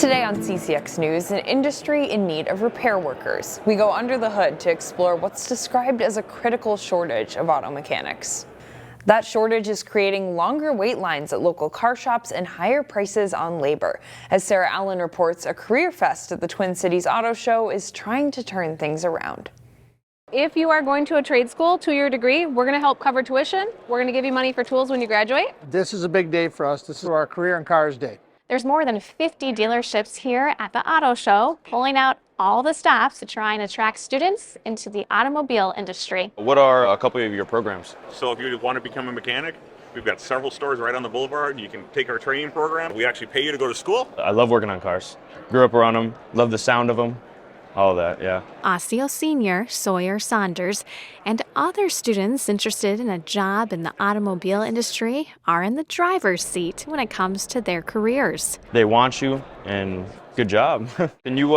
Today on CCX News, an industry in need of repair workers. We go under the hood to explore what's described as a critical shortage of auto mechanics. That shortage is creating longer wait lines at local car shops and higher prices on labor. As Sarah Allen reports, a career fest at the Twin Cities Auto Show is trying to turn things around. If you are going to a trade school, 2-year degree, we're going to help cover tuition. We're going to give you money for tools when you graduate. This is a big day for us. This is our Career in Cars Day. There's more than 50 dealerships here at the auto show, pulling out all the stops to try and attract students into the automobile industry. What are a couple of your programs? So if you want to become a mechanic, we've got several stores right on the boulevard. You can take our training program. We actually pay you to go to school. I love working on cars. Grew up around them, love the sound of them. All of that, yeah. Osseo senior Sawyer Saunders and other students interested in a job in the automobile industry are in the driver's seat when it comes to their careers. They want you, and good job. Can you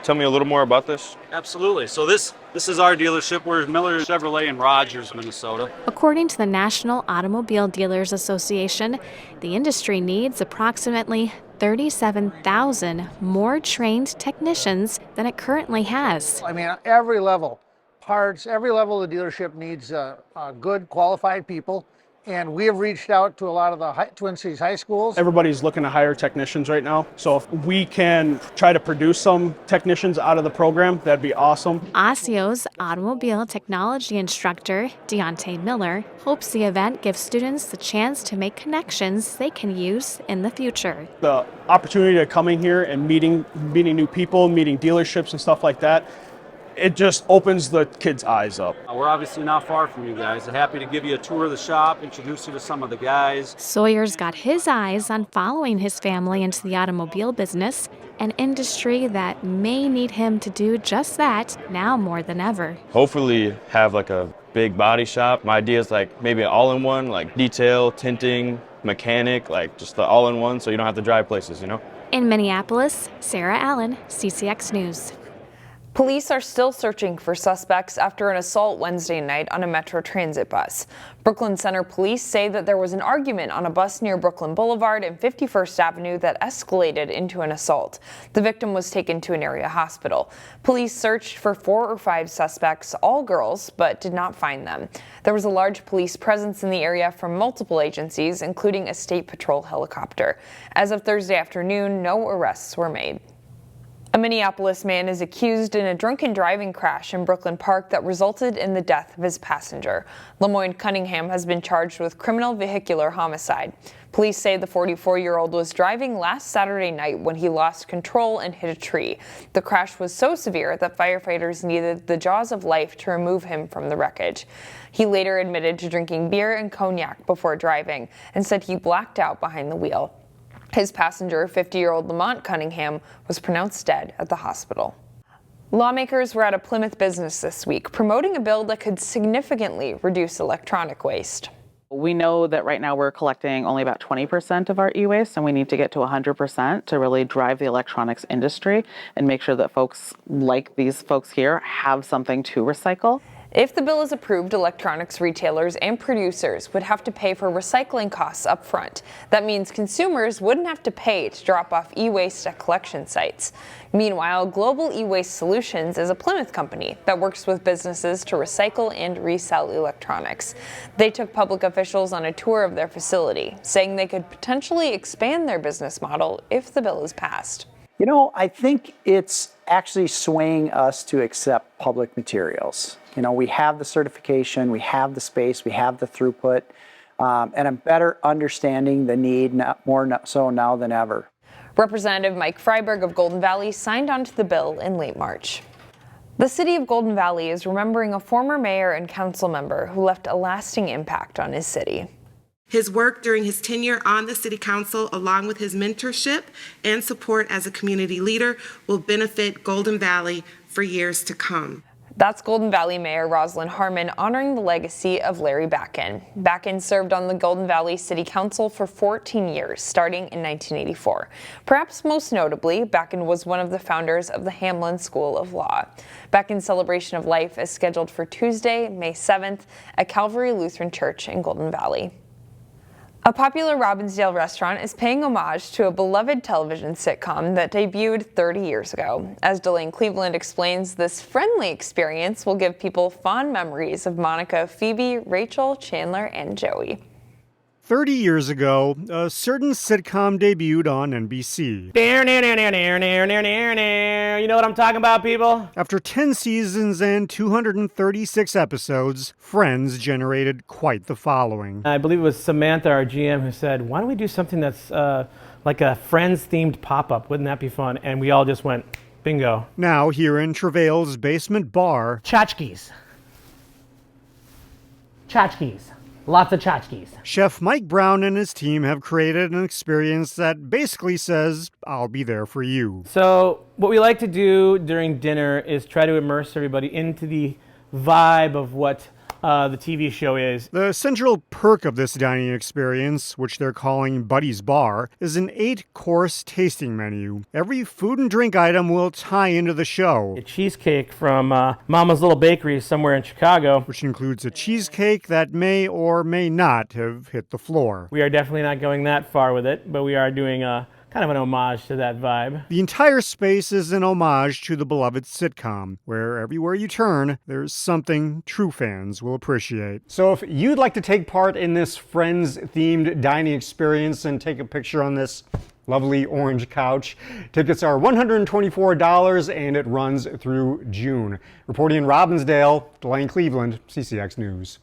tell me a little more about this? Absolutely. So this is our dealership. We're Miller Chevrolet in Rogers, Minnesota. According to the National Automobile Dealers Association, the industry needs approximately 37,000 more trained technicians than it currently has. I mean, every level, parts, every level of the dealership needs good, qualified people. And we have reached out to a lot of the Twin Cities high schools. Everybody's looking to hire technicians right now. So if we can try to produce some technicians out of the program, that'd be awesome. Osseo's automobile technology instructor, Deontay Miller, hopes the event gives students the chance to make connections they can use in the future. The opportunity to come in here and meeting new people, meeting dealerships and stuff like that, it just opens the kids' eyes up. We're obviously not far from you guys. I'm happy to give you a tour of the shop, introduce you to some of the guys. Sawyer's got his eyes on following his family into the automobile business, an industry that may need him to do just that now more than ever. Hopefully have like a big body shop. My idea is like maybe an all-in-one, like detail, tinting, mechanic, like just the all-in-one so you don't have to drive places, you know? In Minneapolis, Sarah Allen, CCX News. Police are still searching for suspects after an assault Wednesday night on a Metro Transit bus. Brooklyn Center police say that there was an argument on a bus near Brooklyn Boulevard and 51st Avenue that escalated into an assault. The victim was taken to an area hospital. Police searched for 4 or 5 suspects, all girls, but did not find them. There was a large police presence in the area from multiple agencies, including a state patrol helicopter. As of Thursday afternoon, no arrests were made. A Minneapolis man is accused in a drunken driving crash in Brooklyn Park that resulted in the death of his passenger. Lemoyne Cunningham has been charged with criminal vehicular homicide. Police say the 44-year-old was driving last Saturday night when he lost control and hit a tree. The crash was so severe that firefighters needed the jaws of life to remove him from the wreckage. He later admitted to drinking beer and cognac before driving and said he blacked out behind the wheel. His passenger, 50-year-old Lamont Cunningham, was pronounced dead at the hospital. Lawmakers were at a Plymouth business this week promoting a bill that could significantly reduce electronic waste. We know that right now we're collecting only about 20% of our e-waste, and we need to get to 100% to really drive the electronics industry and make sure that folks like these folks here have something to recycle. If the bill is approved, electronics retailers and producers would have to pay for recycling costs up front. That means consumers wouldn't have to pay to drop off e-waste at collection sites. Meanwhile, Global E-Waste Solutions is a Plymouth company that works with businesses to recycle and resell electronics. They took public officials on a tour of their facility, saying they could potentially expand their business model if the bill is passed. You know, I think it's actually swaying us to accept public materials. You know, we have the certification, we have the space, we have the throughput, and I'm better understanding the need more so now than ever. Representative Mike Freiberg of Golden Valley signed onto the bill in late March. The city of Golden Valley is remembering a former mayor and council member who left a lasting impact on his city. His work during his tenure on the City Council, along with his mentorship and support as a community leader, will benefit Golden Valley for years to come. That's Golden Valley Mayor Rosalind Harmon honoring the legacy of Larry Bakken. Bakken served on the Golden Valley City Council for 14 years, starting in 1984. Perhaps most notably, Bakken was one of the founders of the Hamlin School of Law. Bakken's celebration of life is scheduled for Tuesday, May 7th at Calvary Lutheran Church in Golden Valley. A popular Robbinsdale restaurant is paying homage to a beloved television sitcom that debuted 30 years ago. As Delane Cleveland explains, this friendly experience will give people fond memories of Monica, Phoebe, Rachel, Chandler, and Joey. 30 years ago, a certain sitcom debuted on NBC. You know what I'm talking about, people? After 10 seasons and 236 episodes, Friends generated quite the following. I believe it was Samantha, our GM, who said, why don't we do something that's like a Friends-themed pop-up? Wouldn't that be fun? And we all just went, bingo. Now, here in Travail's basement bar, Tchotchkes. Tchotchkes. Lots of tchotchkes. Chef Mike Brown and his team have created an experience that basically says, I'll be there for you. So what we like to do during dinner is try to immerse everybody into the vibe of what the TV show is. The central perk of this dining experience, which they're calling Buddy's Bar, is an 8-course tasting menu. Every food and drink item will tie into the show. A cheesecake from Mama's Little Bakery somewhere in Chicago. Which includes a cheesecake that may or may not have hit the floor. We are definitely not going that far with it, but we are doing kind of an homage to that vibe. The entire space is an homage to the beloved sitcom, where everywhere you turn, there's something true fans will appreciate. So if you'd like to take part in this Friends-themed dining experience and take a picture on this lovely orange couch, tickets are $124 and it runs through June. Reporting in Robbinsdale, Delane Cleveland, CCX News.